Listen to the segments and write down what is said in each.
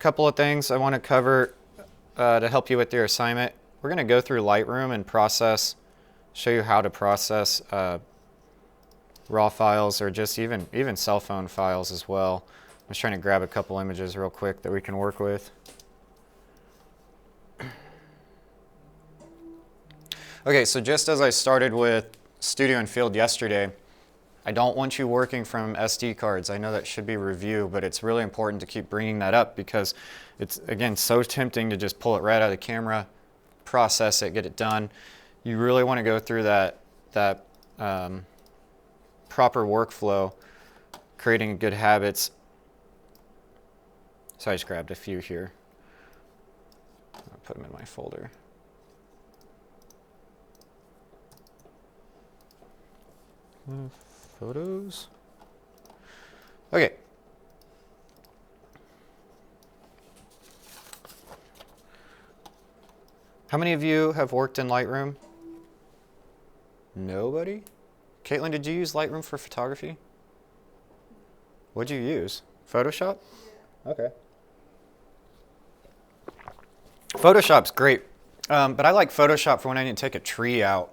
couple of things I want to cover to help you with your assignment. We're going to go through Lightroom and show you how to process raw files or just even cell phone files as well. I'm just trying to grab a couple images real quick that we can work with. Okay, so just as I started with Studio and Field yesterday, I don't want you working from SD cards. I know that should be review, but it's really important to keep bringing that up because it's, again, so tempting to just pull it right out of the camera, process it, get it done. You really want to go through that proper workflow, creating good habits. So I just grabbed a few here. I'll put them in my folder. Photos. Okay. How many of you have worked in Lightroom? Nobody? Caitlin, did you use Lightroom for photography? What'd you use? Photoshop? Yeah. Okay. Photoshop's great, but I like Photoshop for when I need to take a tree out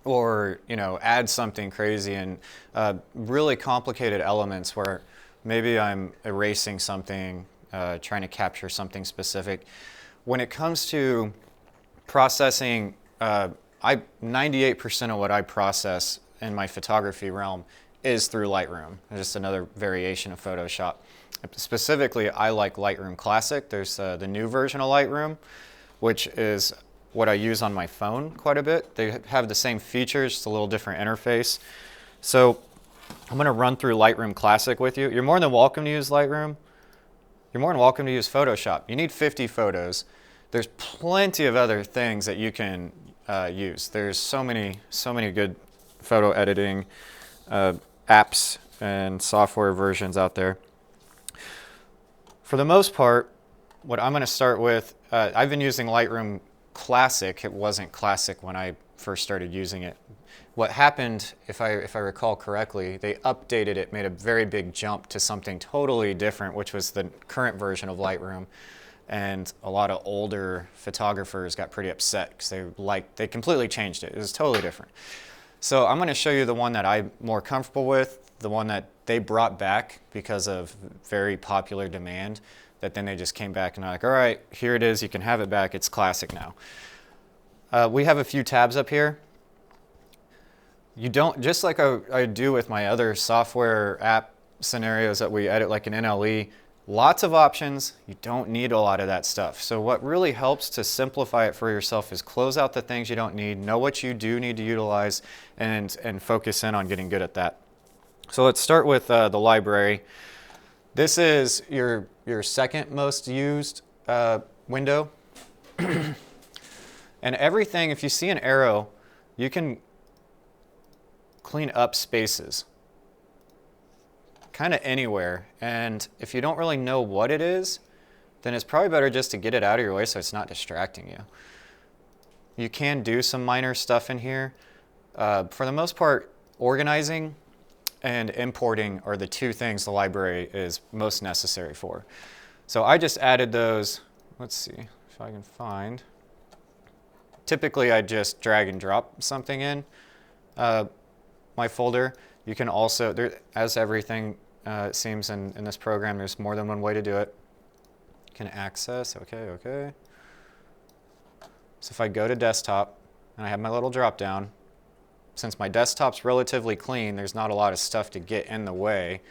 or, you know, add something crazy and really complicated elements where maybe I'm erasing something, trying to capture something specific. When it comes to processing, 98% of what I process in my photography realm is through Lightroom. It's just another variation of Photoshop. Specifically, I like Lightroom Classic. There's the new version of Lightroom, which is what I use on my phone quite a bit. They have the same features, just a little different interface. So I'm going to run through Lightroom Classic with you. You're more than welcome to use Lightroom. You're more than welcome to use Photoshop. You need 50 photos. There's plenty of other things that you can use. There's so many good photo editing apps and software versions out there. For the most part, what I'm going to start with, I've been using Lightroom Classic. It wasn't Classic when I first started using it. What happened, if I recall correctly, they updated it, made a very big jump to something totally different, which was the current version of Lightroom. And a lot of older photographers got pretty upset because they completely changed it. It was totally different. So I'm going to show you the one that I'm more comfortable with, the one that they brought back because of very popular demand, that then they just came back and are like, all right, here it is, you can have it back, it's Classic now. We have a few tabs up here. You don't, just like I do with my other software app scenarios that we edit like an NLE, lots of options, you don't need a lot of that stuff. So what really helps to simplify it for yourself is close out the things you don't need, know what you do need to utilize, and focus in on getting good at that. So let's start with the library. This is your second most used window. And everything, if you see an arrow, you can clean up spaces kind of anywhere. And if you don't really know what it is, then it's probably better just to get it out of your way so it's not distracting you. You can do some minor stuff in here. For the most part, organizing and importing are the two things the library is most necessary for. So I just added those. Let's see if I can find. Typically, I just drag and drop something in my folder. You can also, as everything it seems in this program, there's more than one way to do it. You can access, okay. So if I go to desktop and I have my little drop down, since my desktop's relatively clean, there's not a lot of stuff to get in the way.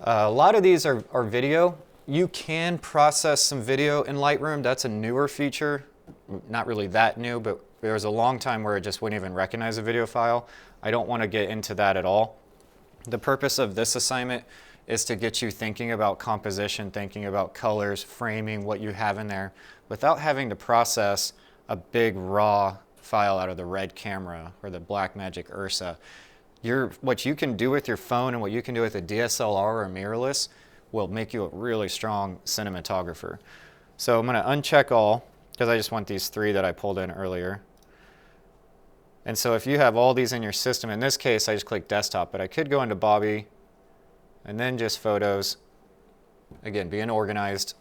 A lot of these are video. You can process some video in Lightroom. That's a newer feature. Not really that new, but there was a long time where it just wouldn't even recognize a video file. I don't want to get into that at all. The purpose of this assignment is to get you thinking about composition, thinking about colors, framing, what you have in there, without having to process a big raw file out of the Red camera or the Blackmagic Ursa. What you can do with your phone and what you can do with a DSLR or mirrorless will make you a really strong cinematographer. So I'm going to uncheck all because I just want these three that I pulled in earlier. And so if you have all these in your system, in this case I just click desktop, but I could go into Bobby and then just photos. Again, being organized.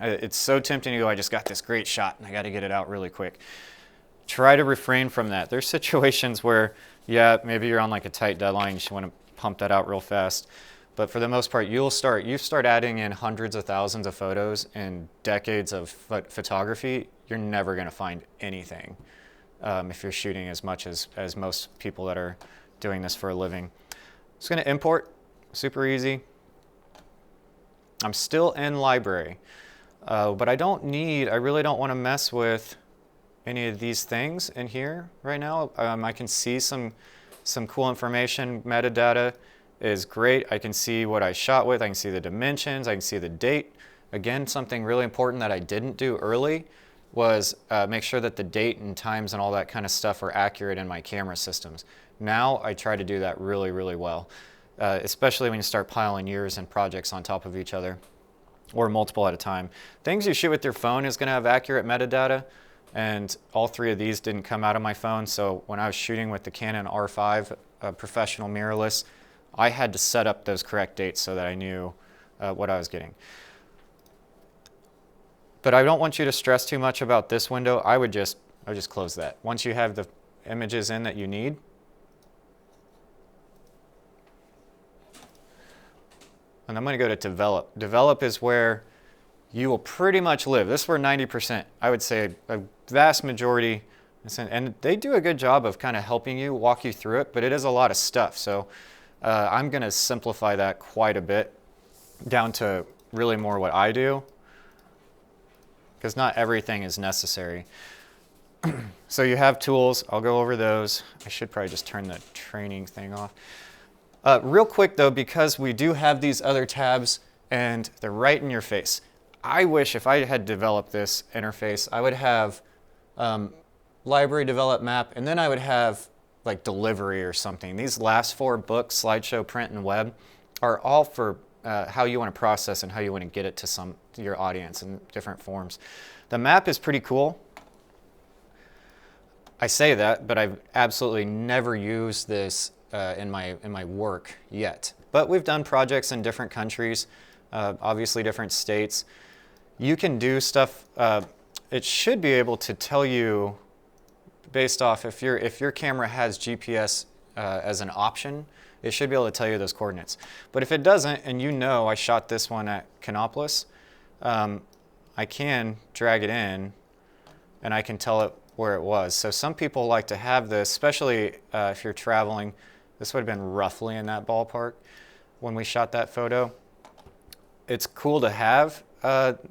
It's so tempting to go, I just got this great shot and I got to get it out really quick. Try to refrain from that. There's situations where, yeah, maybe you're on like a tight deadline, you just want to pump that out real fast. But for the most part, you start adding in hundreds of thousands of photos and decades of photography, you're never going to find anything if you're shooting as much as most people that are doing this for a living. Just going to import, super easy. I'm still in library, but I really don't want to mess with any of these things in here right now. I can see some cool information. Metadata is great. I can see what I shot with. I can see the dimensions. I can see the date. Again, something really important that I didn't do early was make sure that the date and times and all that kind of stuff are accurate in my camera systems. Now I try to do that really, really well, especially when you start piling years and projects on top of each other or multiple at a time. Things you shoot with your phone is going to have accurate metadata, and all three of these didn't come out of my phone. So when I was shooting with the Canon R5 professional mirrorless, I had to set up those correct dates so that I knew what I was getting. But I don't want you to stress too much about this window. I would just close that. Once you have the images in that you need, and I'm going to go to develop. Develop is where you will pretty much live. This is where 90%, I would say a vast majority, and they do a good job of kind of helping you, walk you through it, but it is a lot of stuff. So I'm going to simplify that quite a bit down to really more what I do, because not everything is necessary. So you have tools. I'll go over those. I should probably just turn the training thing off. Real quick though, because we do have these other tabs and they're right in your face. I wish if I had developed this interface, I would have library, develop, map, and then I would have like delivery or something. These last four books, slideshow, print, and web, are all for how you want to process and how you want to get it to your audience in different forms. The map is pretty cool. I say that, but I've absolutely never used this in my work yet. But we've done projects in different countries, obviously different states. You can do stuff. It should be able to tell you based off if your camera has GPS as an option. It should be able to tell you those coordinates. But if it doesn't, and you know I shot this one at Canopolis, I can drag it in and I can tell it where it was. So some people like to have this, especially if you're traveling. This would have been roughly in that ballpark when we shot that photo. It's cool to have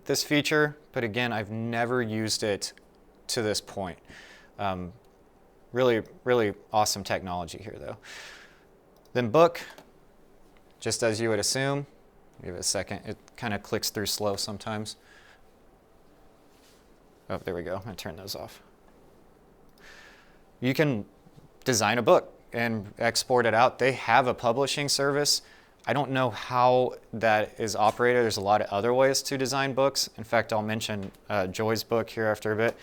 this feature, but again, I've never used it to this point. Really, really awesome technology here though. Then book, just as you would assume. Give it a second. It kind of clicks through slow sometimes. Oh, there we go. I'm going to turn those off. You can design a book and export it out. They have a publishing service. I don't know how that is operated. There's a lot of other ways to design books. In fact, I'll mention Joy's book here after a bit.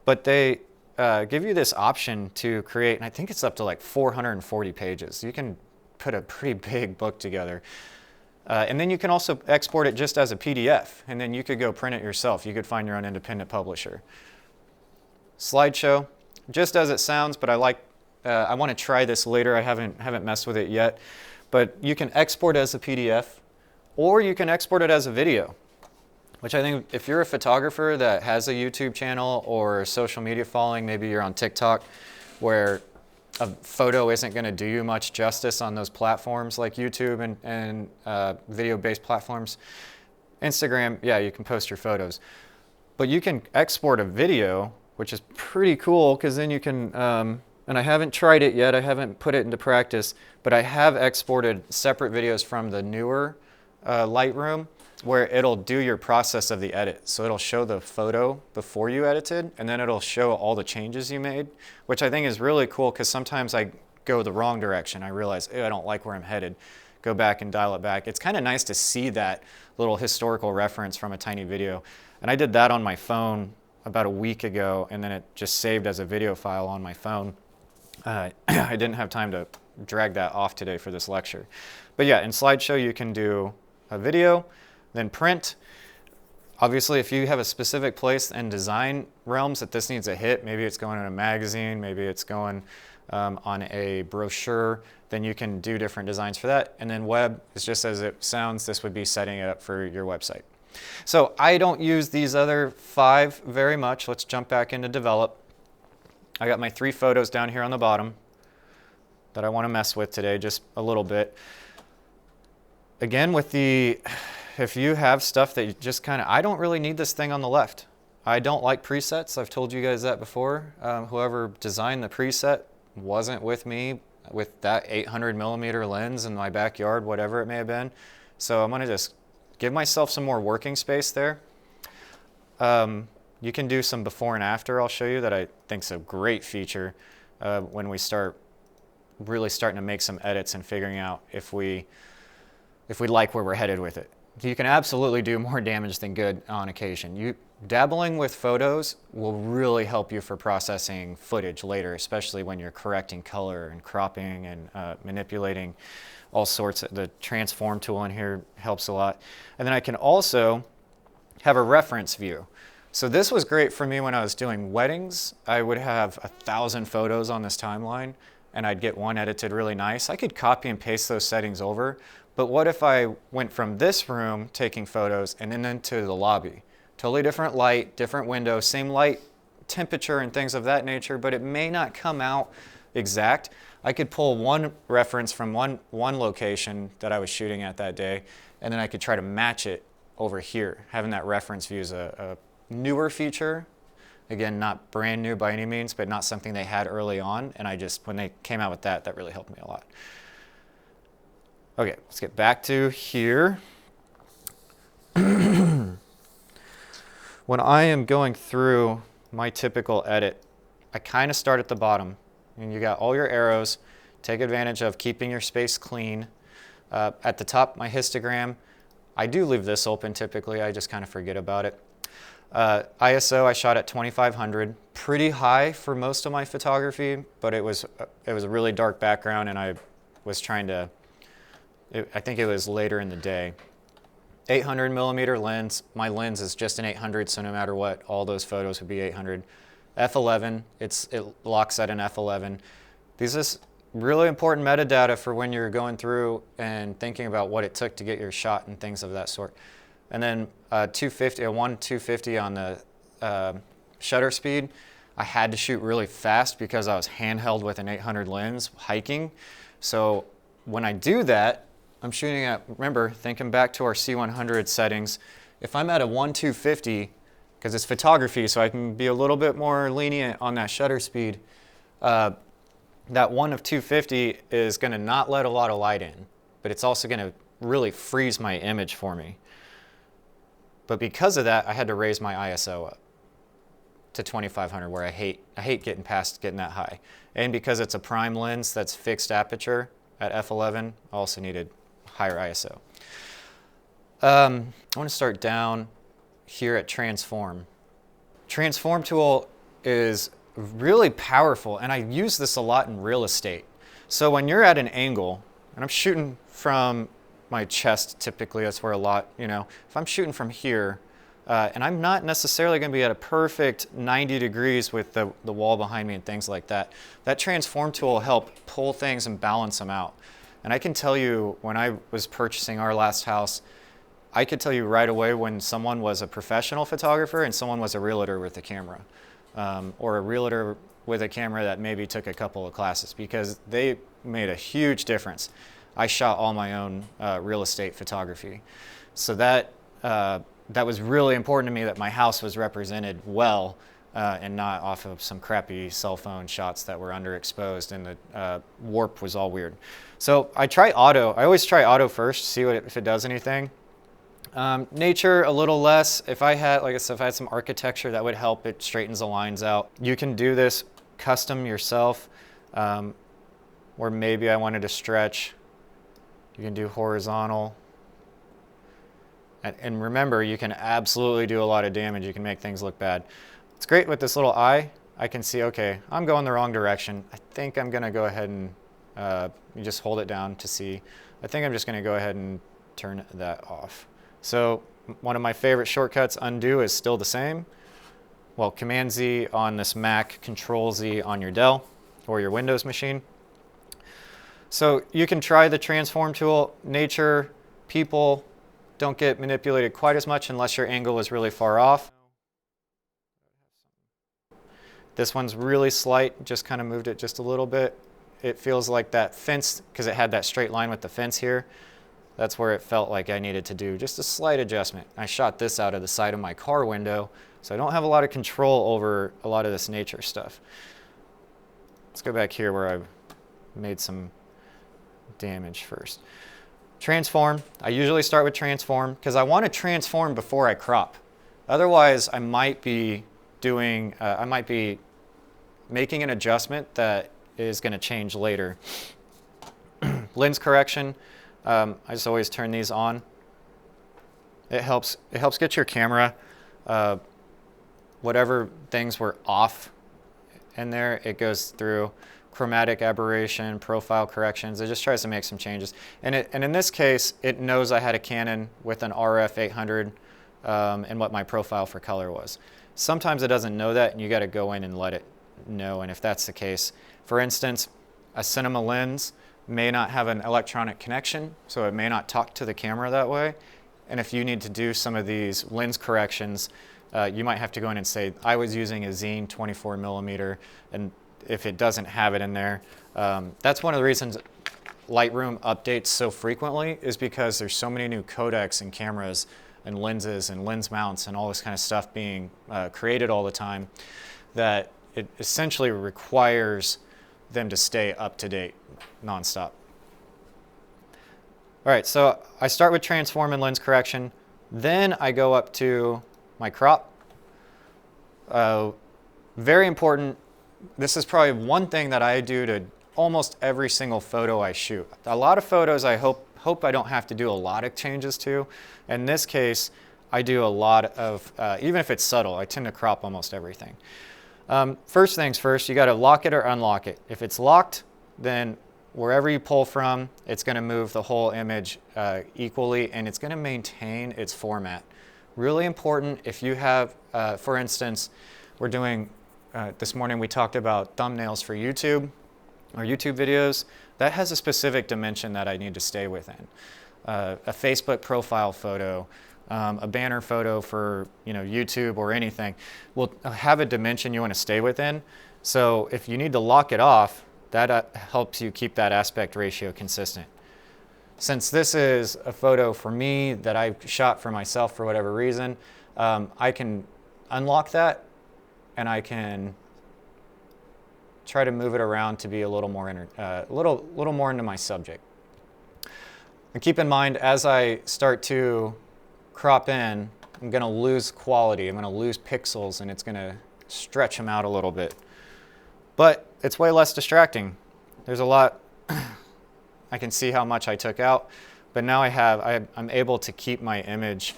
But they give you this option to create, and I think it's up to like 440 pages. You can put a pretty big book together. And then you can also export it just as a PDF, and then you could go print it yourself. You could find your own independent publisher. Slideshow, just as it sounds, but I want to try this later. I haven't messed with it yet. But you can export it as a PDF, or you can export it as a video, which I think if you're a photographer that has a YouTube channel or social media following, maybe you're on TikTok, where a photo isn't going to do you much justice on those platforms like YouTube and video-based platforms. Instagram, yeah, you can post your photos. But you can export a video, which is pretty cool, because then you can, and I haven't tried it yet, I haven't put it into practice, but I have exported separate videos from the newer Lightroom, where it'll do your process of the edit. So it'll show the photo before you edited, and then it'll show all the changes you made, which I think is really cool, because sometimes I go the wrong direction. I realize, I don't like where I'm headed. Go back and dial it back. It's kind of nice to see that little historical reference from a tiny video. And I did that on my phone about a week ago, and then it just saved as a video file on my phone. I didn't have time to drag that off today for this lecture. But yeah, in Slideshow you can do a video, then print. Obviously, if you have a specific place in design realms that this needs a hit, maybe it's going in a magazine, maybe it's going on a brochure, then you can do different designs for that. And then web is just as it sounds, this would be setting it up for your website. So I don't use these other 5 very much. Let's jump back into develop. I got my 3 photos down here on the bottom that I want to mess with today just a little bit. Again, with the, if you have stuff that you just kind of, I don't really need this thing on the left. I don't like presets. I've told you guys that before. Whoever designed the preset wasn't with me with that 800 millimeter lens in my backyard, whatever it may have been. So I'm going to just give myself some more working space there. You can do some before and after, I'll show you, that I think is a great feature when we start really starting to make some edits and figuring out if we like where we're headed with it. You can absolutely do more damage than good on occasion. Dabbling with photos will really help you for processing footage later, especially when you're correcting color and cropping and manipulating all sorts. The transform tool in here helps a lot. And then I can also have a reference view. So this was great for me when I was doing weddings. I would have 1,000 photos on this timeline and I'd get one edited really nice. I could copy and paste those settings over, but what if I went from this room taking photos and then into the lobby? Totally different light, different window, same light, temperature and things of that nature, but it may not come out exact. I could pull one reference from one location that I was shooting at that day, and then I could try to match it over here. Having that reference view is a newer feature. Again, not brand new by any means, but not something they had early on, and when they came out with that, that really helped me a lot. Okay, let's get back to here. When I am going through my typical edit, I kind of start at the bottom. And you got all your arrows. Take advantage of keeping your space clean. At the top, my histogram. I do leave this open typically. I just kind of forget about it. ISO, I shot at 2500. Pretty high for most of my photography, but it was a really dark background, and I was trying to, I think it was later in the day. 800 millimeter lens. My lens is just an 800, so no matter what, all those photos would be 800. F11, it locks at an F11. These is really important metadata for when you're going through and thinking about what it took to get your shot and things of that sort. And then 250, a 1/250 on the shutter speed. I had to shoot really fast because I was handheld with an 800 lens hiking. So when I do that, I'm shooting at, remember, thinking back to our C100 settings, if I'm at a 1/250, because it's photography, so I can be a little bit more lenient on that shutter speed, that 1/250 is going to not let a lot of light in, but it's also going to really freeze my image for me. But because of that, I had to raise my ISO up to 2500, where I hate getting that high. And because it's a prime lens that's fixed aperture at f11, I also needed higher ISO. I want to start down here at transform. Transform tool is really powerful, and I use this a lot in real estate. So when you're at an angle, and I'm shooting from my chest, typically that's where a lot, if I'm shooting from here, and I'm not necessarily going to be at a perfect 90 degrees with the wall behind me and things like that, that transform tool will help pull things and balance them out. And I can tell you, when I was purchasing our last house, I could tell you right away when someone was a professional photographer and someone was a realtor with a camera, or a realtor with a camera that maybe took a couple of classes, because they made a huge difference. I shot all my own real estate photography. So that was really important to me, that my house was represented well and not off of some crappy cell phone shots that were underexposed and the warp was all weird. So I try auto. I always try auto first, see if it does anything. Nature a little less. If I had, like I said, if I had some architecture, that would help. It straightens the lines out. You can do this custom yourself, or maybe I wanted to stretch. You can do horizontal. And remember, you can absolutely do a lot of damage. You can make things look bad. It's great with this little eye. I can see, okay, I'm going the wrong direction. I think I'm going to go ahead and you just hold it down to see. I think I'm just going to go ahead and turn that off. So One of my favorite shortcuts, undo, is still the same. Well, Command Z on this Mac, Control Z on your Dell or your Windows machine. So you can try the transform tool. Nature, people don't get manipulated quite as much unless your angle is really far off. This one's really slight, just kind of moved it just a little bit. It feels like that fence, because it had that straight line with the fence here, that's where it felt like I needed to do just a slight adjustment. I shot this out of the side of my car window, so I don't have a lot of control over a lot of this nature stuff. Let's go back here where I've made some damage first. Transform, I usually start with transform because I want to transform before I crop. Otherwise, I might be making an adjustment that is going to change later. Lens correction, I just always turn these on. It helps get your camera, whatever things were off in there, it goes through. Chromatic aberration, profile corrections, it just tries to make some changes. And in this case, it knows I had a Canon with an RF 800 and what my profile for color was. Sometimes it doesn't know that, and you got to go in and let it know. And if that's the case, for instance, a cinema lens may not have an electronic connection, so it may not talk to the camera that way. And if you need to do some of these lens corrections, you might have to go in and say, I was using a Zine 24mm, and if it doesn't have it in there, that's one of the reasons Lightroom updates so frequently, is because there's so many new codecs and cameras and lenses and lens mounts and all this kind of stuff being created all the time, that it essentially requires them to stay up to date nonstop. All right, so I start with transform and lens correction, then I go up to my crop. Very important. This is probably one thing that I do to almost every single photo I shoot. A lot of photos I hope I don't have to do a lot of changes to. In this case, I do a lot of, even if it's subtle, I tend to crop almost everything. First things first, you got to lock it or unlock it. If it's locked, then wherever you pull from, it's going to move the whole image equally, and it's going to maintain its format. Really important if you have, for instance, we're doing, this morning we talked about thumbnails for YouTube or YouTube videos. That has a specific dimension that I need to stay within. A Facebook profile photo, a banner photo for YouTube or anything will have a dimension you want to stay within. So if you need to lock it off, that helps you keep that aspect ratio consistent. Since this is a photo for me that I shot for myself for whatever reason, I can unlock that and I can try to move it around to be a little more little more into my subject. And keep in mind, as I start to crop in, I'm going to lose quality. I'm going to lose pixels, and it's going to stretch them out a little bit. But it's way less distracting. There's a lot. I can see how much I took out, but now I'm able to keep my image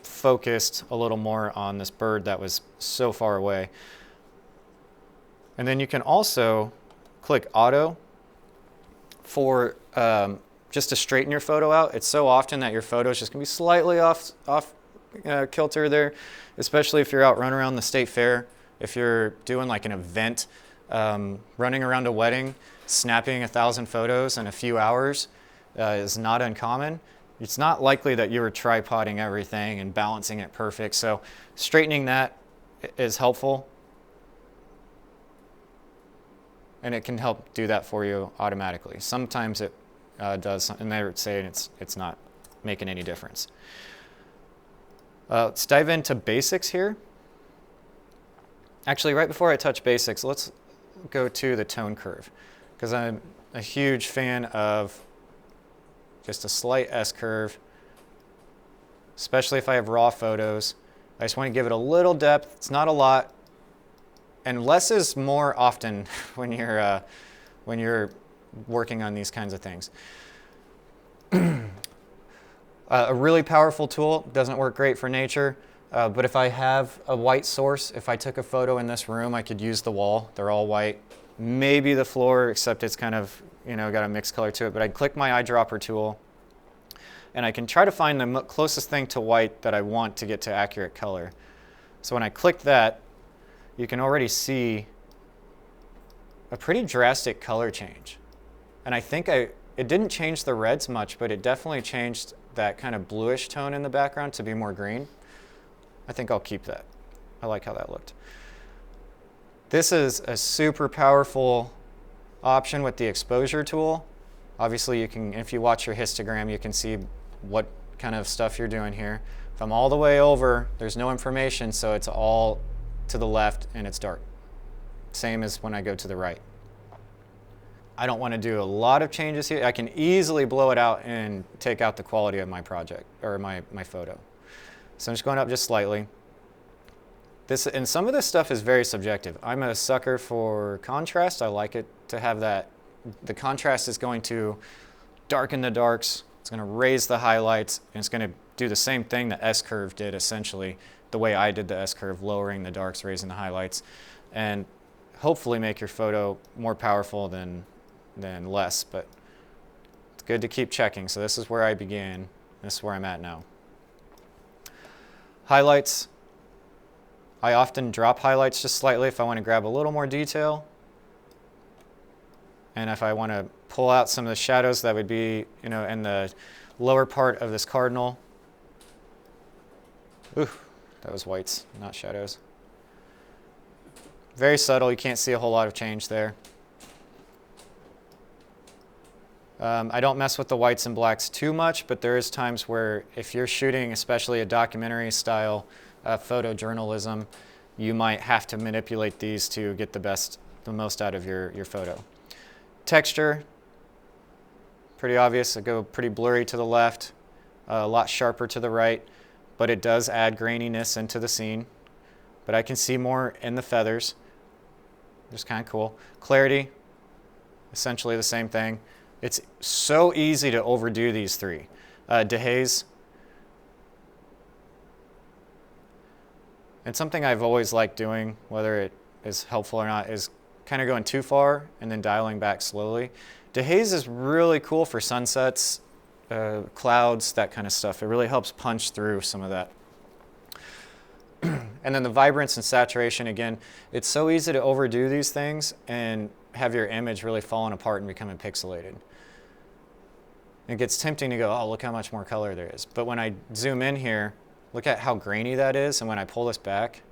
focused a little more on this bird that was so far away. And then you can also click Auto for just to straighten your photo out. It's so often that your photo is just going to be slightly off kilter there, especially if you're out running around the state fair. If you're doing like an event, running around a wedding, snapping 1,000 photos in a few hours is not uncommon. It's not likely that you were tripoding everything and balancing it perfect. So straightening that is helpful. And it can help do that for you automatically. Sometimes it does, and they're saying it's not making any difference. Let's dive into basics here. Actually, right before I touch basics, let's go to the tone curve, because I'm a huge fan of just a slight S-curve, especially if I have raw photos. I just want to give it a little depth. It's not a lot, and less is more often when you're working on these kinds of things. A really powerful tool, doesn't work great for nature, but if I have a white source, if I took a photo in this room, I could use the wall. They're all white. Maybe the floor, except it's kind of, got a mixed color to it, but I'd click my eyedropper tool, and I can try to find the closest thing to white that I want to get to accurate color. So when I click that, you can already see a pretty drastic color change. And I think it didn't change the reds much, but it definitely changed that kind of bluish tone in the background to be more green. I think I'll keep that. I like how that looked. This is a super powerful option with the exposure tool. Obviously, you can, if you watch your histogram, you can see what kind of stuff you're doing here. If I'm all the way over, there's no information, so it's all to the left and it's dark. Same as when I go to the right. I don't want to do a lot of changes here. I can easily blow it out and take out the quality of my project or my photo. So I'm just going up just slightly. And some of this stuff is very subjective. I'm a sucker for contrast. I like it to have that. The contrast is going to darken the darks. It's going to raise the highlights. And it's going to do the same thing the S-curve did, essentially, the way I did the S-curve, lowering the darks, raising the highlights, and hopefully make your photo more powerful than less. But it's good to keep checking. So this is where I began. This is where I'm at now. Highlights. I often drop highlights just slightly if I want to grab a little more detail. And if I want to pull out some of the shadows that would be, in the lower part of this cardinal. Ooh, that was whites, not shadows. Very subtle, you can't see a whole lot of change there. I don't mess with the whites and blacks too much, but there is times where if you're shooting, especially a documentary style photojournalism, you might have to manipulate these to get the most out of your photo. Texture, pretty obvious. I go pretty blurry to the left, a lot sharper to the right, but it does add graininess into the scene. But I can see more in the feathers, just kind of cool. Clarity, essentially the same thing. It's so easy to overdo these three. Dehaze. And something I've always liked doing, whether it is helpful or not, is kind of going too far and then dialing back slowly. Dehaze is really cool for sunsets, clouds, that kind of stuff. It really helps punch through some of that. And then the vibrance and saturation, again, it's so easy to overdo these things and have your image really falling apart and becoming pixelated. It gets tempting to go, oh, look how much more color there is. But when I zoom in here, look at how grainy that is, and when I pull this back,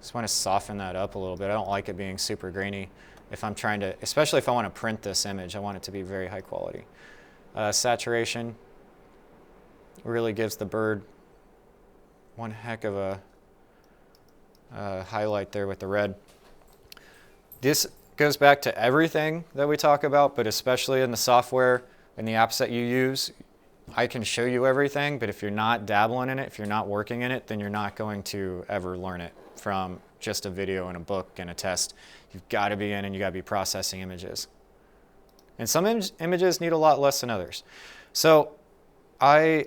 just want to soften that up a little bit. I don't like it being super grainy if I'm trying to, especially if I want to print this image, I want it to be very high quality. Saturation really gives the bird one heck of a highlight there with the red. This goes back to everything that we talk about, but especially in the software and the apps that you use. I can show you everything, but if you're not dabbling in it, if you're not working in it, then you're not going to ever learn it from just a video and a book and a test. You've got to be in and you got to be processing images. And some images need a lot less than others. So I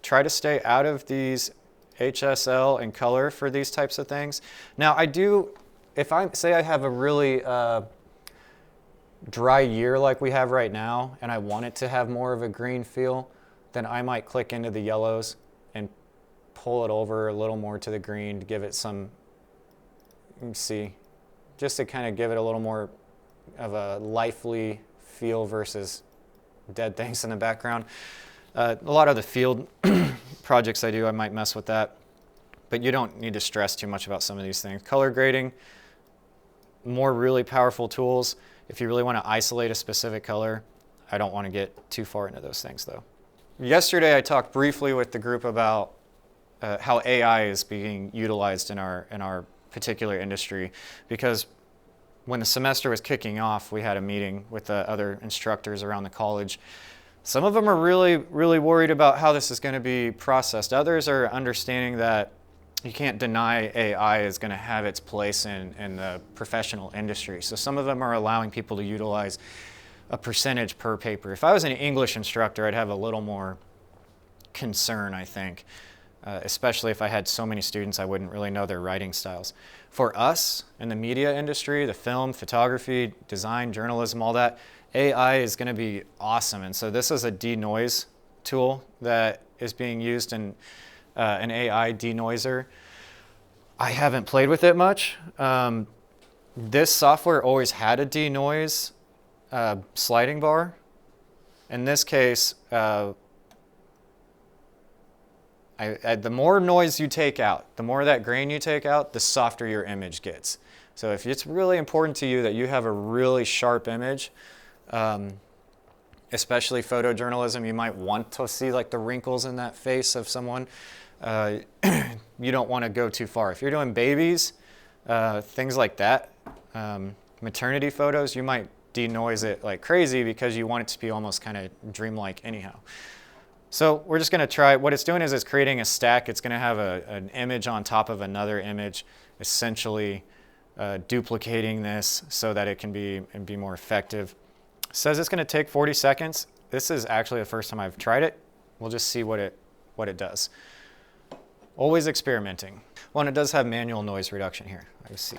try to stay out of these HSL and color for these types of things. Now I do, if I say I have a really dry year like we have right now and I want it to have more of a green feel, then I might click into the yellows and pull it over a little more to the green to give it some, you can see, just to kind of give it a little more of a lively feel versus dead things in the background. A lot of the field projects I do, I might mess with that, but you don't need to stress too much about some of these things. Color grading, more really powerful tools. If you really want to isolate a specific color, I don't want to get too far into those things though. Yesterday I talked briefly with the group about how AI is being utilized in our particular industry, because when the semester was kicking off, we had a meeting with the other instructors around the college. Some of them are really, really worried about how this is going to be processed. Others are understanding that you can't deny AI is going to have its place in the professional industry. So some of them are allowing people to utilize a percentage per paper. If I was an English instructor, I'd have a little more concern, I think. especially if I had so many students, I wouldn't really know their writing styles. For us in the media industry, the film, photography, design, journalism, all that, AI is going to be awesome. And so this is a denoise tool that is being used in an AI denoiser. I haven't played with it much. This software always had a denoise sliding bar. In this case, the more noise you take out, the more that grain you take out, the softer your image gets. So if it's really important to you that you have a really sharp image, especially photojournalism, you might want to see like the wrinkles in that face of someone. You don't want to go too far. If you're doing babies, things like that, maternity photos, you might denoise it like crazy because you want it to be almost kind of dreamlike anyhow. So we're just going to try, what it's doing is it's creating a stack. It's going to have an image on top of another image, essentially duplicating this so that it can be more effective. It says it's going to take 40 seconds. This is actually the first time I've tried it. We'll just see what it does. Always experimenting. Well, and it does have manual noise reduction here. I see.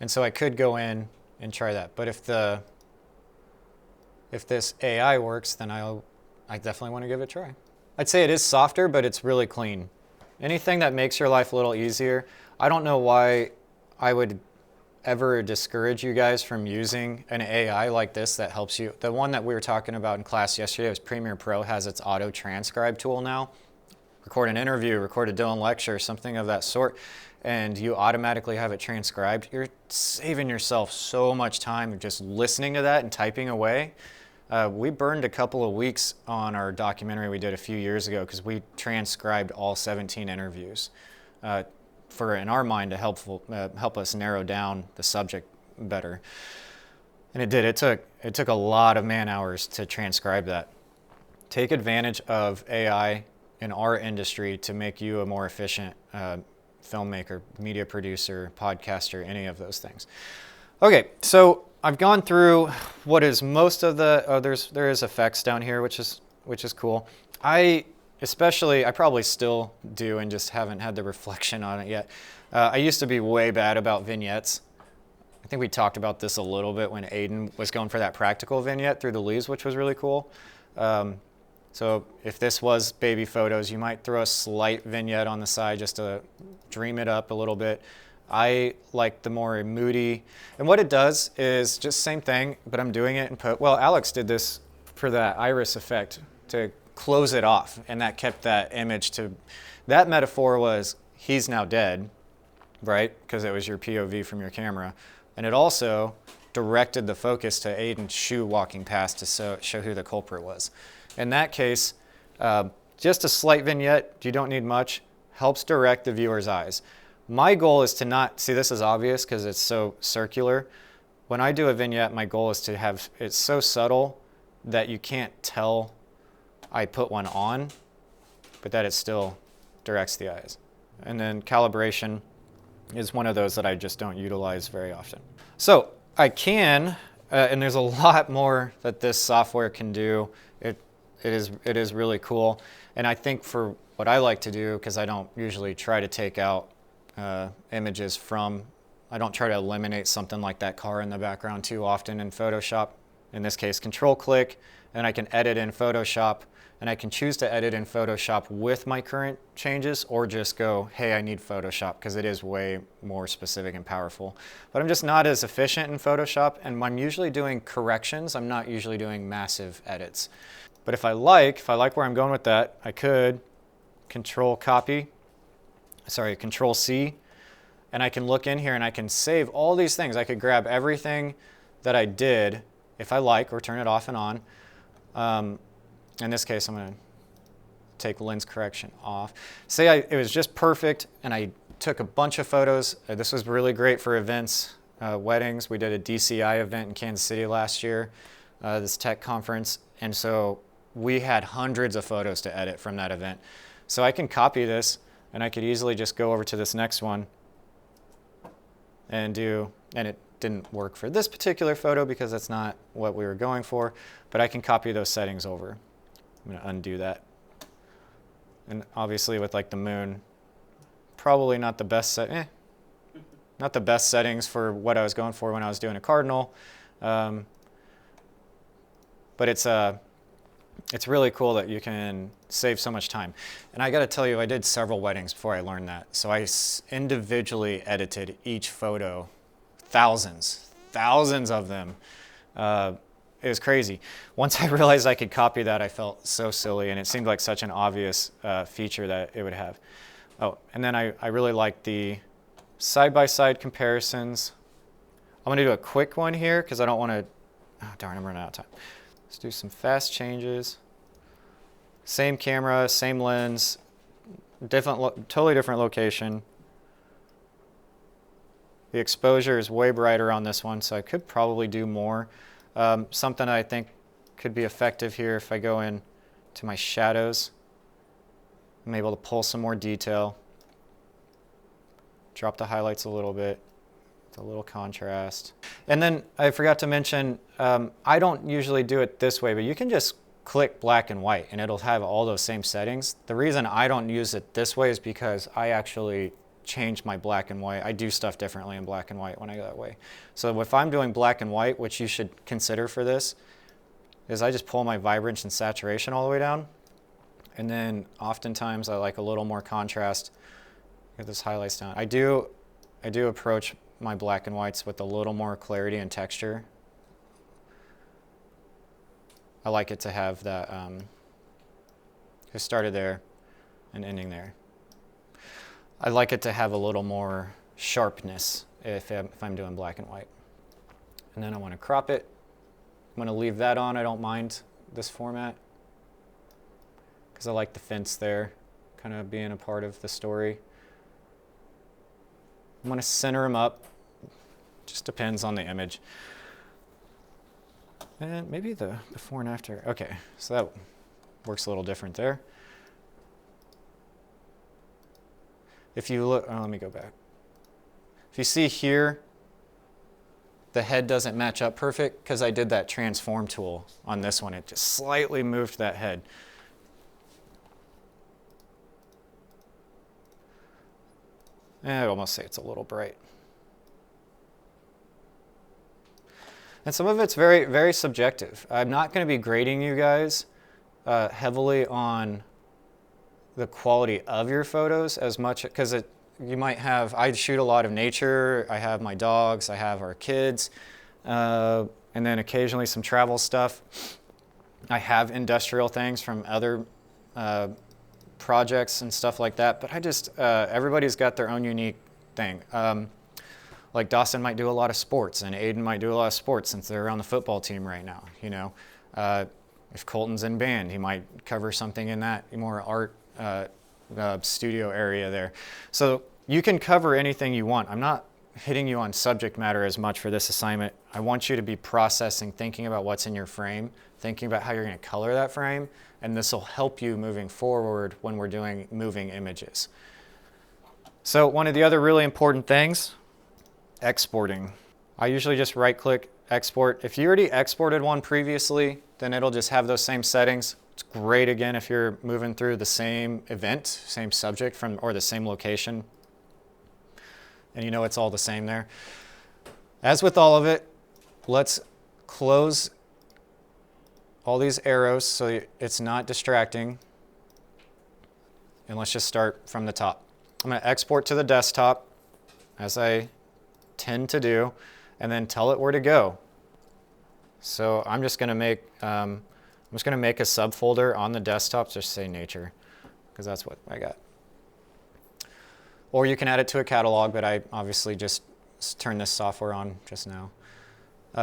And so I could go in and try that. But if this AI works, then I definitely want to give it a try. I'd say it is softer, but it's really clean. Anything that makes your life a little easier. I don't know why I would ever discourage you guys from using an AI like this that helps you. The one that we were talking about in class yesterday was Premiere Pro has its auto transcribe tool now. Record an interview, record a Dylan lecture, something of that sort, and you automatically have it transcribed. You're saving yourself so much time just listening to that and typing away. We burned a couple of weeks on our documentary we did a few years ago because we transcribed all 17 interviews for, in our mind, to help us narrow down the subject better. And it did. It took a lot of man hours to transcribe that. Take advantage of AI in our industry to make you a more efficient filmmaker, media producer, podcaster, any of those things. Okay, so I've gone through what is most of the, there is effects down here, which is cool. I probably still do and just haven't had the reflection on it yet. I used to be way bad about vignettes. I think we talked about this a little bit when Aiden was going for that practical vignette through the leaves, which was really cool. So if this was baby photos, you might throw a slight vignette on the side just to dream it up a little bit. I like the more moody, and what it does is just same thing, but I'm doing it in well, Alex did this for that iris effect to close it off, and that kept that image to, that metaphor was he's now dead, right? Because it was your POV from your camera. And it also directed the focus to Aiden's shoe walking past to show who the culprit was. In that case, just a slight vignette, you don't need much, helps direct the viewer's eyes. My goal is to not, see this is obvious because it's so circular. When I do a vignette, my goal is to have, it's so subtle that you can't tell I put one on, but that it still directs the eyes. And then calibration is one of those that I just don't utilize very often. So I can, and there's a lot more that this software can do. It is really cool. And I think for what I like to do, because I don't usually try to take out images from, I don't try to eliminate something like that car in the background too often in Photoshop. In this case, control click, and I can edit in Photoshop, and I can choose to edit in Photoshop with my current changes or just go, hey, I need Photoshop, because it is way more specific and powerful. But I'm just not as efficient in Photoshop, and I'm usually doing corrections. I'm not usually doing massive edits. But if I like where I'm going with that, I could Control C, and I can look in here and I can save all these things. I could grab everything that I did, if I like, or turn it off and on. In this case, I'm going to take lens correction off. Say it was just perfect, and I took a bunch of photos. This was really great for events, weddings. We did a DCI event in Kansas City last year, this tech conference, and so we had hundreds of photos to edit from that event. So I can copy this, and I could easily just go over to this next one and it didn't work for this particular photo because that's not what we were going for, but I can copy those settings over. I'm going to undo that. And obviously with like the moon, probably not the best not the best settings for what I was going for when I was doing a cardinal. But it's really cool that you can save so much time. And I got to tell you, I did several weddings before I learned that. So I individually edited each photo, thousands of them. It was crazy. Once I realized I could copy that, I felt so silly, and it seemed like such an obvious feature that it would have. Oh, and then I really like the side-by-side comparisons. I'm going to do a quick one here because I don't want to, oh, darn, I'm running out of time. Let's do some fast changes. Same camera, same lens, totally different location. The exposure is way brighter on this one, so I could probably do more. Something I think could be effective here if I go in to my shadows. I'm able to pull some more detail. Drop the highlights a little bit. A little contrast. And then I forgot to mention, I don't usually do it this way, but you can just click black and white and it'll have all those same settings. The reason I don't use it this way is because I actually change my black and white. I do stuff differently in black and white when I go that way. So if I'm doing black and white, which you should consider for this, is I just pull my vibrance and saturation all the way down. And then oftentimes I like a little more contrast. Get this highlights down. I do approach my black and whites with a little more clarity and texture. I like it to have that, it started there and ending there. I like it to have a little more sharpness if I'm doing black and white. And then I want to crop it. I'm going to leave that on. I don't mind this format because I like the fence there, kind of being a part of the story. I'm going to center them up. Just depends on the image. And maybe the before and after. Okay, so that works a little different there. If you look, oh, let me go back. If you see here, the head doesn't match up perfect because I did that transform tool on this one. It just slightly moved that head. I'd almost say it's a little bright. And some of it's very, very subjective. I'm not going to be grading you guys heavily on the quality of your photos as much, because you might have, I shoot a lot of nature, I have my dogs, I have our kids, and then occasionally some travel stuff. I have industrial things from other projects and stuff like that, but I just, everybody's got their own unique thing. Like Dawson might do a lot of sports, and Aiden might do a lot of sports since they're on the football team right now. You know, if Colton's in band, he might cover something in that more art studio area there. So you can cover anything you want. I'm not hitting you on subject matter as much for this assignment. I want you to be processing, thinking about what's in your frame, thinking about how you're going to color that frame, and this will help you moving forward when we're doing moving images. So one of the other really important things, exporting. I usually just right-click, export. If you already exported one previously, then it'll just have those same settings. It's great, again, if you're moving through the same event, same subject, or the same location, and you know it's all the same there. As with all of it, let's close all these arrows so it's not distracting, and let's just start from the top. I'm going to export to the desktop, as I tend to do, and then tell it where to go. So I'm just going to make a subfolder on the desktop, just say nature, because that's what I got. Or you can add it to a catalog, but I obviously just turned this software on just now.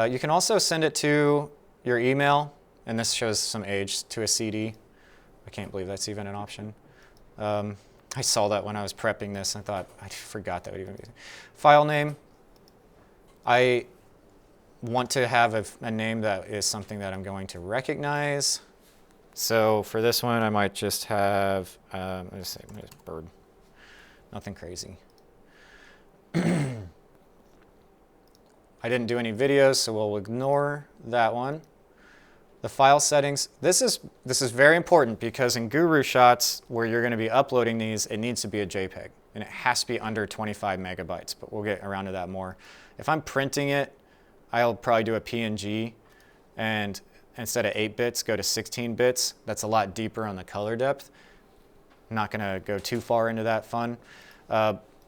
You can also send it to your email, and this shows some age, to a CD. I can't believe that's even an option. I saw that when I was prepping this, and I thought, I forgot that would even be. File name. I want to have a name that is something that I'm going to recognize. So for this one, I might just have, let's say, bird. Nothing crazy. I didn't do any videos, so we'll ignore that one. the file settings. This is very important because in GuruShots, where you're going to be uploading these, it needs to be a JPEG, and it has to be under 25 megabytes, but we'll get around to that more. If I'm printing it, I'll probably do a PNG, and instead of 8 bits, go to 16 bits. That's a lot deeper on the color depth. I'm not going to go too far into that fun.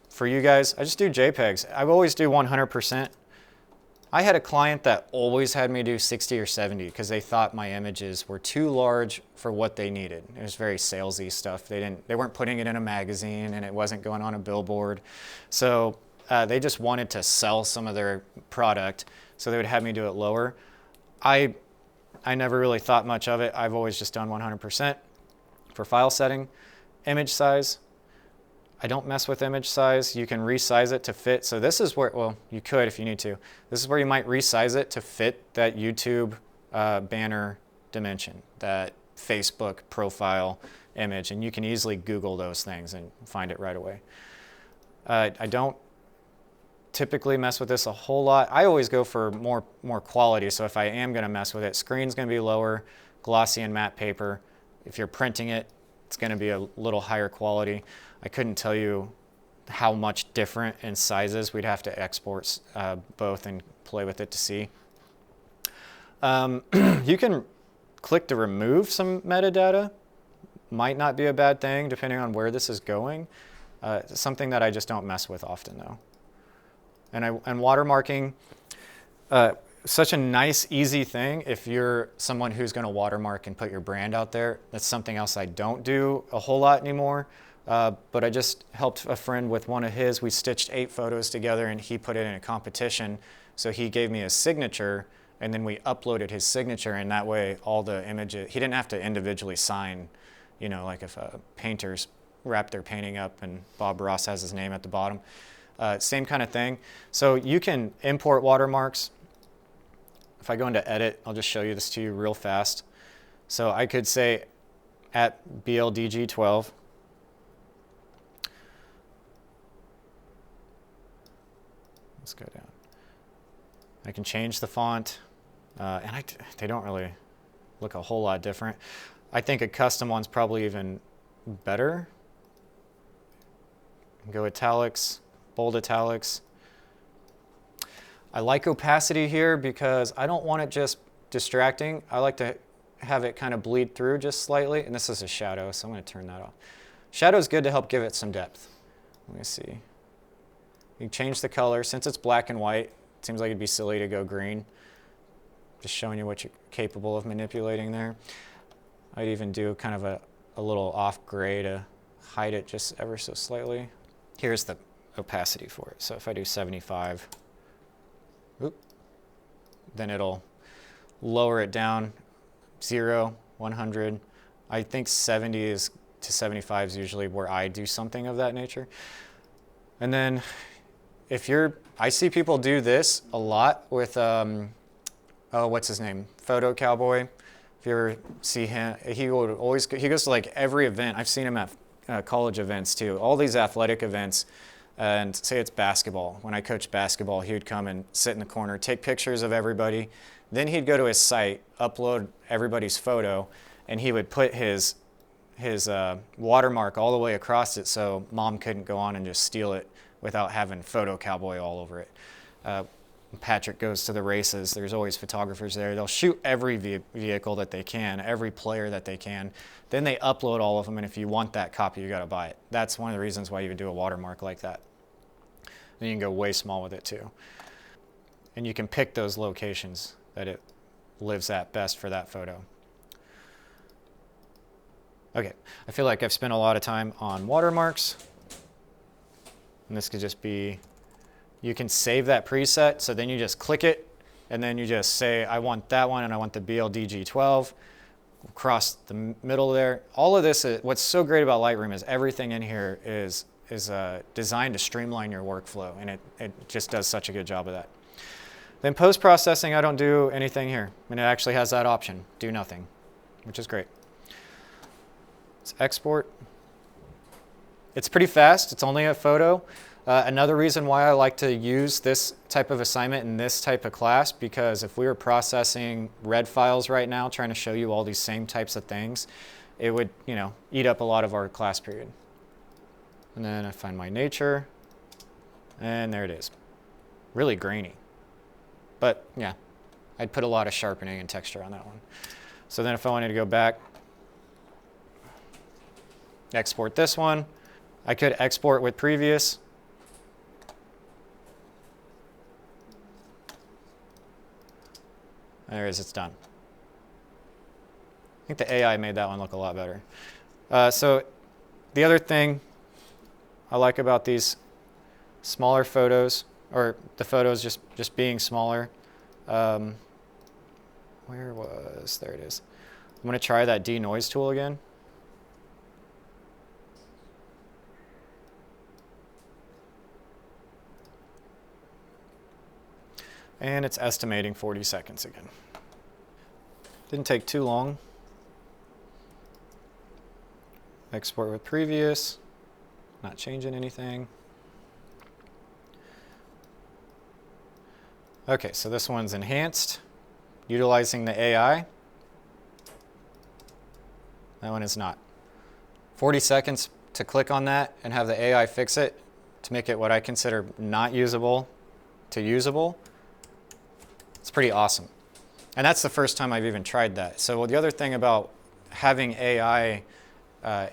For you guys, I just do JPEGs. I always do 100%. I had a client that always had me do 60 or 70 because they thought my images were too large for what they needed. It was very salesy stuff. They weren't putting it in a magazine, and it wasn't going on a billboard. So they just wanted to sell some of their product, so they would have me do it lower. I never really thought much of it. I've always just done 100%. For file setting, image size, I don't mess with image size. You can resize it to fit. So this is where, well, you could if you need to. This is where you might resize it to fit that YouTube banner dimension, that Facebook profile image, and you can easily Google those things and find it right away. I don't typically mess with this a whole lot. I always go for more quality, so if I am going to mess with it, screen's going to be lower, glossy and matte paper. If you're printing it, it's going to be a little higher quality. I couldn't tell you how much different in sizes. We'd have to export both and play with it to see. You can click to remove some metadata. Might not be a bad thing depending on where this is going. It's something that I just don't mess with often though. And watermarking, such a nice, easy thing if you're someone who's going to watermark and put your brand out there. That's something else I don't do a whole lot anymore. But I just helped a friend with one of his. We stitched 8 photos together, and he put it in a competition. So he gave me a signature, and then we uploaded his signature, and that way all the images, he didn't have to individually sign, you know, like if painters wrap their painting up and Bob Ross has his name at the bottom. Same kind of thing. So you can import watermarks. If I go into edit, I'll just show you this to you real fast. So I could say at BLDG12. Let's go down. I can change the font, and they don't really look a whole lot different. I think a custom one's probably even better. Go italics, bold italics. I like opacity here because I don't want it just distracting. I like to have it kind of bleed through just slightly, and this is a shadow, so I'm going to turn that off. Shadow is good to help give it some depth. Let me see. You can change the color. Since it's black and white, it seems like it'd be silly to go green. Just showing you what you're capable of manipulating there. I'd even do kind of a little off gray to hide it just ever so slightly. Here's the opacity for it. So if I do 75, then it'll lower it down. 0, 100. I think 70 to 75 is usually where I do something of that nature. And then I see people do this a lot with, what's his name? Photo Cowboy. If you ever see him, he goes to like every event. I've seen him at college events too. All these athletic events, and say it's basketball. When I coached basketball, he would come and sit in the corner, take pictures of everybody. Then he'd go to his site, upload everybody's photo, and he would put his watermark all the way across it so mom couldn't go on and just steal it without having Photo Cowboy all over it. Patrick goes to the races. There's always photographers there. They'll shoot every vehicle that they can, every player that they can. Then they upload all of them, and if you want that copy, you got to buy it. That's one of the reasons why you would do a watermark like that. Then you can go way small with it too. And you can pick those locations that it lives at best for that photo. Okay, I feel like I've spent a lot of time on watermarks. And this could just be, you can save that preset, so then you just click it, and then you just say, I want that one, and I want the BLDG12 across the middle there. All of this, what's so great about Lightroom is everything in here is designed to streamline your workflow, and it just does such a good job of that. Then post-processing, I don't do anything here, and it actually has that option, do nothing, which is great. Let's export. It's pretty fast. It's only a photo. Another reason why I like to use this type of assignment in this type of class, because if we were processing red files right now, trying to show you all these same types of things, it would, you know, eat up a lot of our class period. And then I find my nature, and there it is. Really grainy. But yeah, I'd put a lot of sharpening and texture on that one. So then if I wanted to go back, export this one, I could export with previous. There it is, it's done. I think the AI made that one look a lot better. So the other thing I like about these smaller photos, or the photos just being smaller, where was, there it is. I'm going to try that denoise tool again. And it's estimating 40 seconds again. Didn't take too long. Export with previous, not changing anything. Okay, so this one's enhanced, utilizing the AI. That one is not. 40 seconds to click on that and have the AI fix it to make it what I consider not usable to usable. It's pretty awesome. And that's the first time I've even tried that. So the other thing about having AI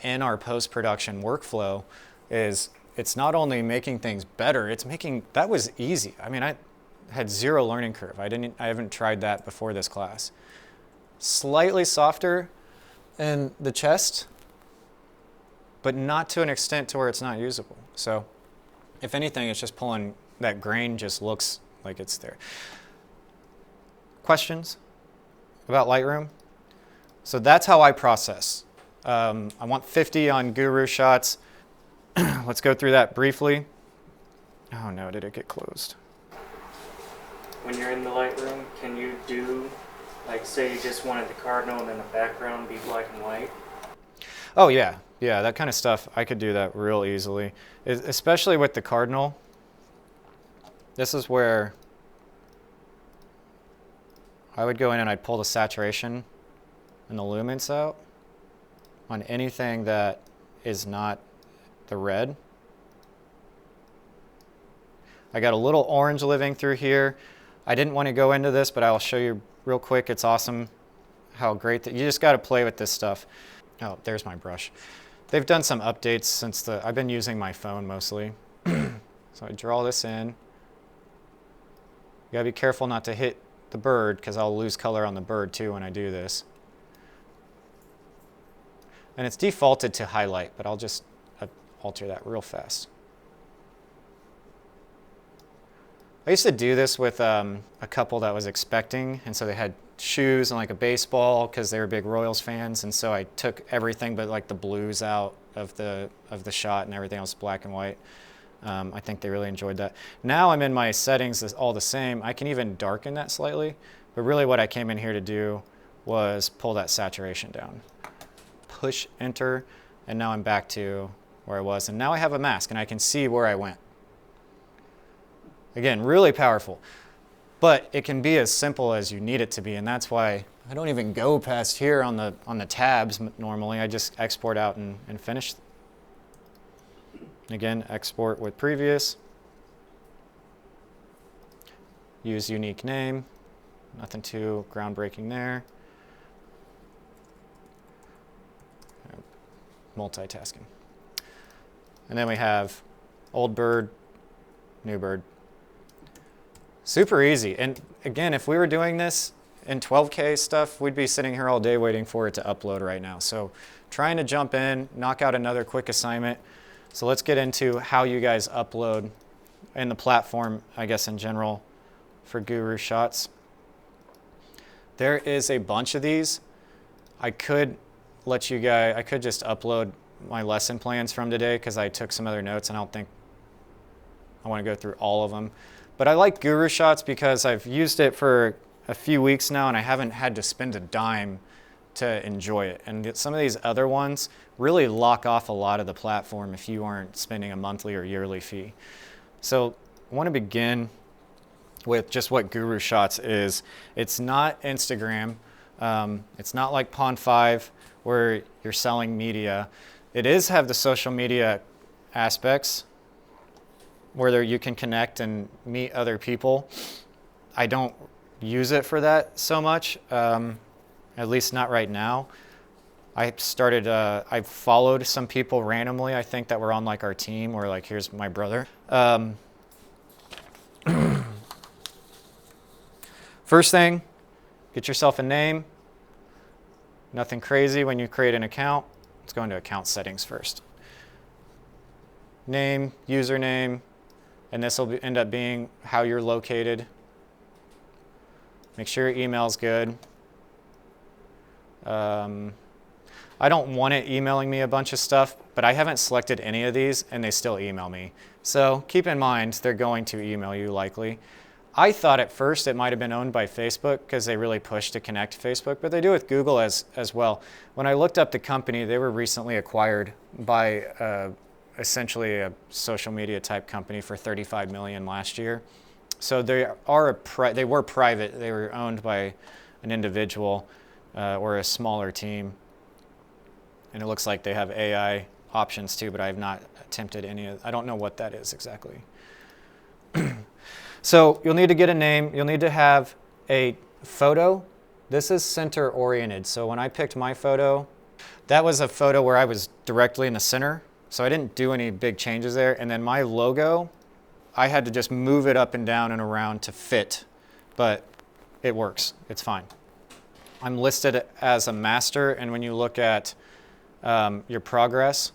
in our post-production workflow is it's not only making things better, it's making, that was easy. I mean, I had zero learning curve. I haven't tried that before this class. Slightly softer in the chest, but not to an extent to where it's not usable. So if anything, it's just pulling, that grain just looks like it's there. Questions about Lightroom? So that's how I process. I want 50 on GuruShots. Let's go through that briefly. Oh no, did it get closed? When you're in the Lightroom, can you do, like, say you just wanted the cardinal and then the background be black and white? Oh yeah, yeah, that kind of stuff, I could do that real easily. Especially with the cardinal. This is where I would go in and I'd pull the saturation and the lumens out on anything that is not the red. I got a little orange living through here. I didn't want to go into this, but I'll show you real quick. It's awesome how great that you just got to play with this stuff. Oh, there's my brush. They've done some updates since I've been using my phone mostly. So I draw this in. You gotta be careful not to hit the bird because I'll lose color on the bird too when I do this. And it's defaulted to highlight, but I'll just alter that real fast. I used to do this with a couple that was expecting, and so they had shoes and like a baseball because they were big Royals fans, and so I took everything but like the blues out of the shot and everything else black and white. I think they really enjoyed that. Now I'm in my settings all the same. I can even darken that slightly, but really what I came in here to do was pull that saturation down. Push enter, and now I'm back to where I was, and now I have a mask and I can see where I went. Again, really powerful, but it can be as simple as you need it to be, and that's why I don't even go past here on the tabs normally. I just export out and finish. Again, export with previous. Use unique name. Nothing too groundbreaking there. Multitasking. And then we have old bird, new bird. Super easy. And again, if we were doing this in 12K stuff, we'd be sitting here all day waiting for it to upload right now. So trying to jump in, knock out another quick assignment. So let's get into how you guys upload in the platform, I guess in general, for GuruShots. There is a bunch of these. I could let you guys, I could just upload my lesson plans from today because I took some other notes and I don't think I want to go through all of them. But I like GuruShots because I've used it for a few weeks now and I haven't had to spend a dime to enjoy it. And some of these other ones really lock off a lot of the platform if you aren't spending a monthly or yearly fee. So I want to begin with just what GuruShots is. It's not Instagram. It's not like Pond5 where you're selling media. It is have the social media aspects where you can connect and meet other people. I don't use it for that so much, at least not right now. I followed some people randomly, I think, that were on like our team, or like, here's my brother. First thing, get yourself a name. Nothing crazy when you create an account. Let's go into account settings first. Name, username, and this will end up being how you're located. Make sure your email's good. I don't want it emailing me a bunch of stuff, but I haven't selected any of these and they still email me. So keep in mind, they're going to email you likely. I thought at first it might have been owned by Facebook because they really push to connect to Facebook, but they do with Google as well. When I looked up the company, they were recently acquired by essentially a social media type company for $35 million last year. So they were private. They were owned by an individual or a smaller team. And it looks like they have AI options too, but I have not attempted any of. I don't know what that is exactly. So you'll need to get a name. You'll need to have a photo. This is center oriented. So when I picked my photo, that was a photo where I was directly in the center. So I didn't do any big changes there. And then my logo, I had to just move it up and down and around to fit, but it works. It's fine. I'm listed as a master, and when you look at your progress,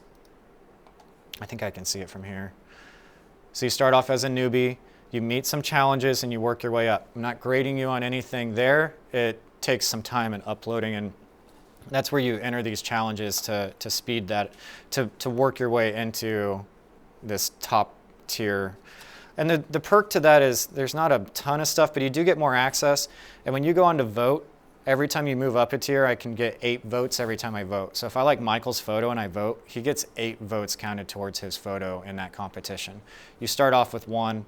I think I can see it from here. So you start off as a newbie, you meet some challenges, and you work your way up. I'm not grading you on anything there. It takes some time in uploading, and that's where you enter these challenges to speed that, to work your way into this top tier. And the perk to that is there's not a ton of stuff, but you do get more access. And when you go on to vote, every time you move up a tier, I can get 8 votes every time I vote. So if I like Michael's photo and I vote, he gets 8 votes counted towards his photo in that competition. You start off with 1.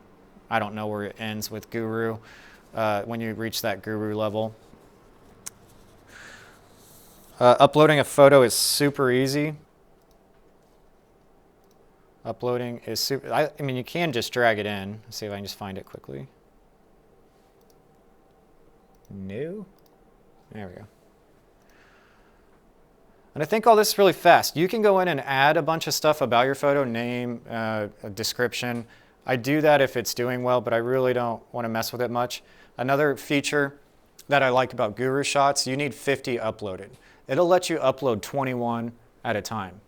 I don't know where it ends with Guru when you reach that Guru level. Uploading a photo is super easy. Uploading is super, I mean, you can just drag it in. Let's see if I can just find it quickly. New? There we go. And I think all this is really fast. You can go in and add a bunch of stuff about your photo, name, a description. I do that if it's doing well, but I really don't want to mess with it much. Another feature that I like about GuruShots, you need 50 uploaded. It'll let you upload 21 at a time.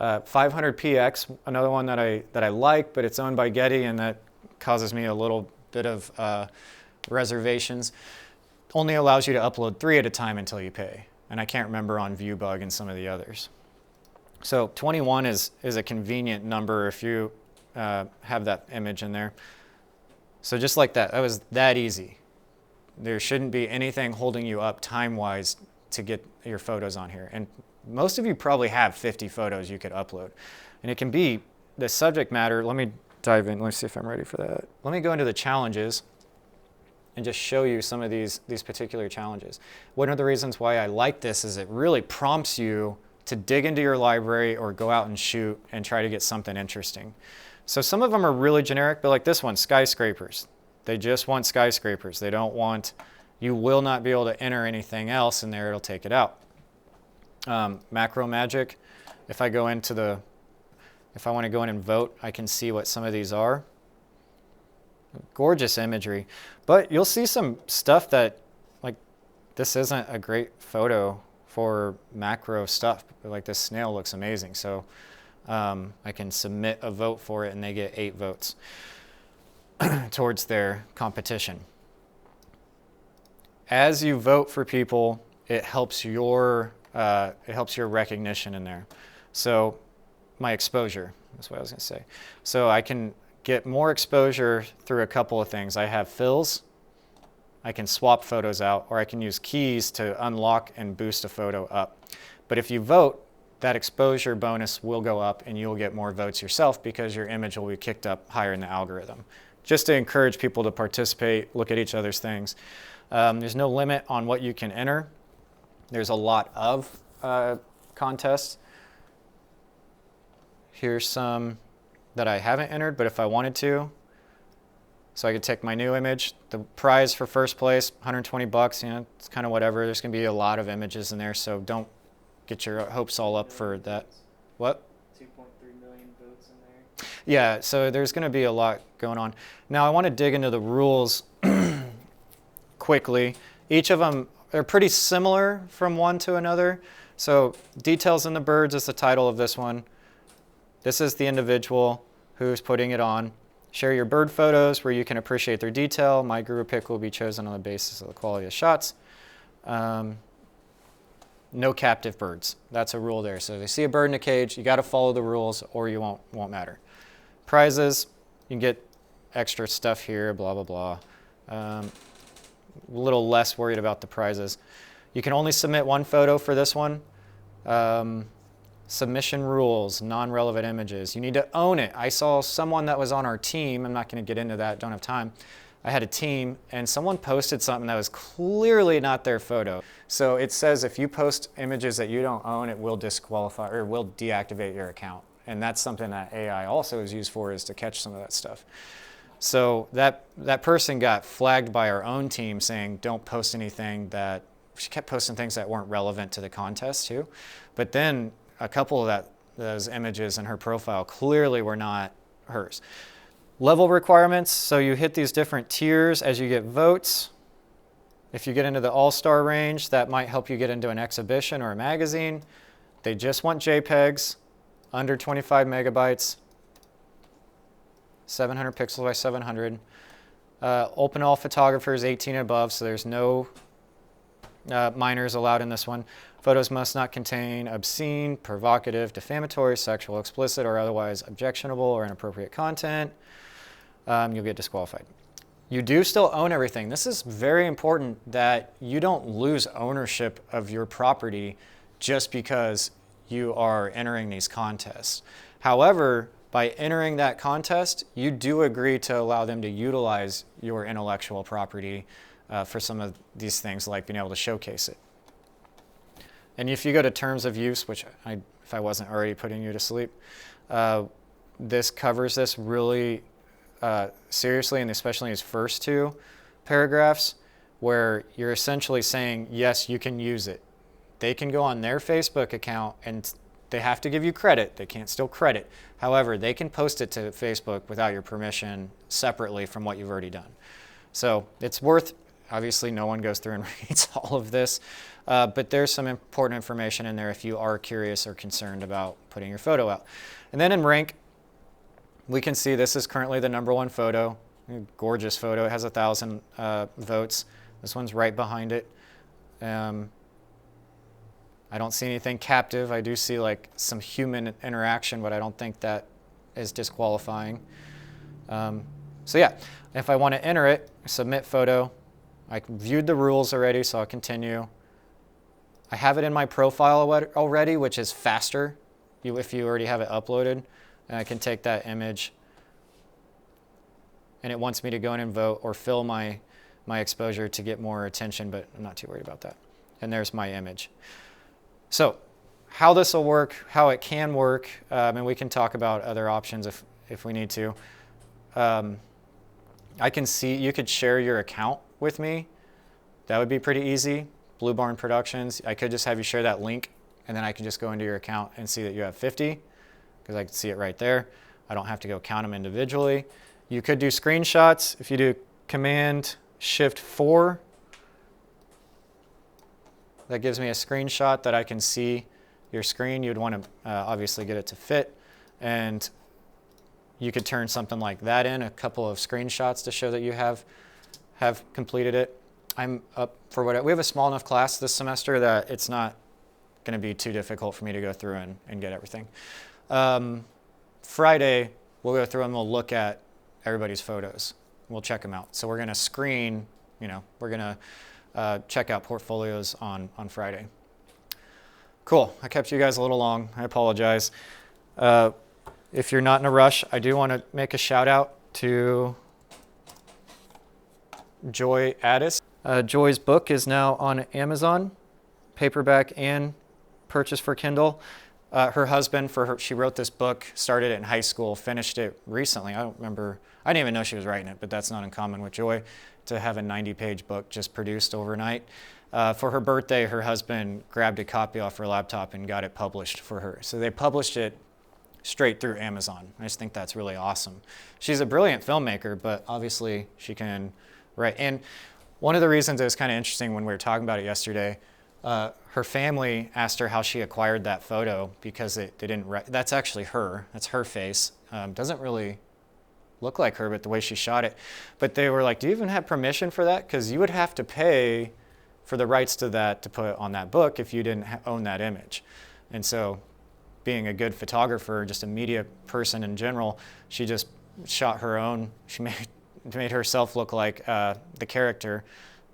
500px, another one that I like, but it's owned by Getty, and that causes me a little bit of reservations. Only allows you to upload 3 at a time until you pay. And I can't remember on ViewBug and some of the others. So 21 is a convenient number if you have that image in there. So just like that was that easy. There shouldn't be anything holding you up time-wise to get your photos on here. And most of you probably have 50 photos you could upload. And it can be the subject matter. Let me dive in. Let me see if I'm ready for that. Let me go into the challenges and just show you some of these particular challenges. One of the reasons why I like this is it really prompts you to dig into your library or go out and shoot and try to get something interesting. So some of them are really generic, but like this one, skyscrapers. They just want skyscrapers. They don't want, you will not be able to enter anything else in there, it'll take it out. Macro magic, if I go into the, if I want to go in and vote, I can see what some of these are. Gorgeous imagery, but you'll see some stuff that, like, this isn't a great photo for macro stuff. Like this snail looks amazing, so I can submit a vote for it and they get 8 votes towards their competition. As you vote for people, it helps your recognition in there. So my exposure, that's what I was going to say. So I can get more exposure through a couple of things. I have fills. I can swap photos out, or I can use keys to unlock and boost a photo up. But if you vote, that exposure bonus will go up and you'll get more votes yourself because your image will be kicked up higher in the algorithm. Just to encourage people to participate, look at each other's things. There's no limit on what you can enter. There's a lot of contests. Here's some that I haven't entered, but if I wanted to, so I could take my new image. The prize for first place, 120 bucks, you know, it's kind of whatever. There's gonna be a lot of images in there, so don't get your hopes all up for that. What? 2.3 million votes in there. Yeah, so there's gonna be a lot going on. Now I wanna dig into the rules quickly. Each of them, they're pretty similar from one to another. So details in the birds is the title of this one. This is the individual who's putting it on. Share your bird photos where you can appreciate their detail. My guru pick will be chosen on the basis of the quality of shots. No captive birds. That's a rule there. So if you see a bird in a cage, you got to follow the rules or you won't matter. Prizes, you can get extra stuff here, blah, blah, blah. A little less worried about the prizes. You can only submit one photo for this one. Submission rules, non-relevant images. You need to own it. I saw someone that was on our team. I'm not going to get into that, don't have time. I had a team and someone posted something that was clearly not their photo. So it says if you post images that you don't own, it will disqualify or will deactivate your account. And that's something that AI also is used for, is to catch some of that stuff. So that person got flagged by our own team saying don't post anything that, she kept posting things that weren't relevant to the contest too. But then a couple of those images in her profile clearly were not hers. Level requirements, so you hit these different tiers as you get votes. If you get into the all-star range, that might help you get into an exhibition or a magazine. They just want JPEGs, under 25 megabytes, 700 pixels by 700. Open all photographers 18 and above, so there's no minors allowed in this one. Photos must not contain obscene, provocative, defamatory, sexual, explicit, or otherwise objectionable or inappropriate content. You'll get disqualified. You do still own everything. This is very important that you don't lose ownership of your property just because you are entering these contests. However, by entering that contest, you do agree to allow them to utilize your intellectual property for some of these things, like being able to showcase it. And if you go to terms of use, which if I wasn't already putting you to sleep, this covers this really seriously, and especially in his first two paragraphs, where you're essentially saying, yes, you can use it. They can go on their Facebook account and they have to give you credit. They can't steal credit. However, they can post it to Facebook without your permission separately from what you've already done. So it's worth, obviously no one goes through and reads all of this, but there's some important information in there if you are curious or concerned about putting your photo out. And then in rank, we can see this is currently the #1 photo. Gorgeous photo. It has 1,000 votes. This one's right behind it. I don't see anything captive. I do see like some human interaction, but I don't think that is disqualifying. So yeah, if I want to enter it, submit photo. I viewed the rules already, so I'll continue. I have it in my profile already, which is faster if you already have it uploaded. And I can take that image, and it wants me to go in and vote or fill my exposure to get more attention, but I'm not too worried about that. And there's my image. So how this will work, how it can work, and we can talk about other options if we need to. I can see, you could share your account with me. That would be pretty easy. Blue Barn Productions, I could just have you share that link, and then I can just go into your account and see that you have 50, because I can see it right there. I don't have to go count them individually. You could do screenshots. If you do Command-Shift-4, that gives me a screenshot that I can see your screen. You'd want to obviously get it to fit, and you could turn something like that in, a couple of screenshots to show that you have completed it. I'm up for what we have a small enough class this semester that it's not going to be too difficult for me to go through and get everything. Friday, we'll go through and we'll look at everybody's photos. We'll check them out. So we're going to screen, we're going to check out portfolios on Friday. Cool. I kept you guys a little long. I apologize. If you're not in a rush, I do want to make a shout out to Joy Addis. Joy's book is now on Amazon, paperback and purchase for Kindle. Her husband, she wrote this book, started it in high school, finished it recently. I didn't even know she was writing it, but that's not uncommon with Joy, to have a 90-page book just produced overnight. For her birthday, her husband grabbed a copy off her laptop and got it published for her. So they published it straight through Amazon. I just think that's really awesome. She's a brilliant filmmaker, but obviously she can write. And one of the reasons it was kind of interesting when we were talking about it yesterday, her family asked her how she acquired that photo because they didn't. That's actually her. That's her face. Doesn't really look like her, but the way she shot it. But they were like, "Do you even have permission for that? Because you would have to pay for the rights to that to put on that book if you didn't own that image." And so, being a good photographer, just a media person in general, she just shot her own. She made herself look like the character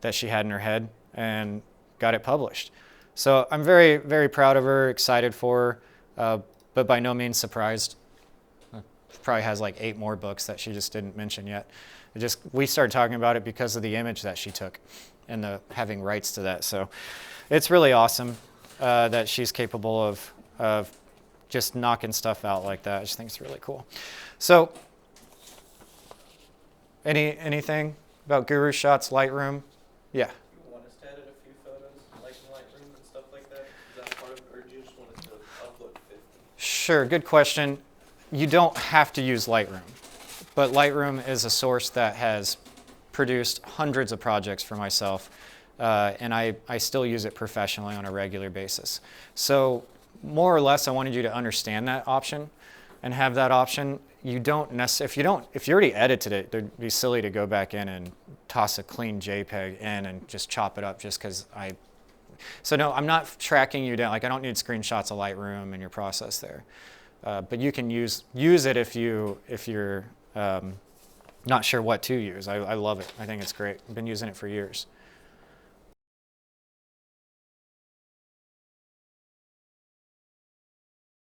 that she had in her head and got it published. So I'm very, very proud of her, excited for her, but by no means surprised. Probably has like 8 more books that she just didn't mention yet. We started talking about it because of the image that she took and having rights to that. So it's really awesome that she's capable of just knocking stuff out like that. I just think it's really cool. So anything about GuruShots, Lightroom? Yeah. You want us to edit a few photos, like in Lightroom and stuff like that? Is that part of it, or do you just want us to upload 50? Sure, good question. You don't have to use Lightroom, but Lightroom is a source that has produced hundreds of projects for myself, and I still use it professionally on a regular basis. So more or less, I wanted you to understand that option and have that option. You don't necessarily, if you already edited it, it'd be silly to go back in and toss a clean JPEG in and just chop it up just because so no, I'm not tracking you down. Like, I don't need screenshots of Lightroom and your process there. But you can use it if you're not sure what to use. I love it. I think it's great. I've been using it for years.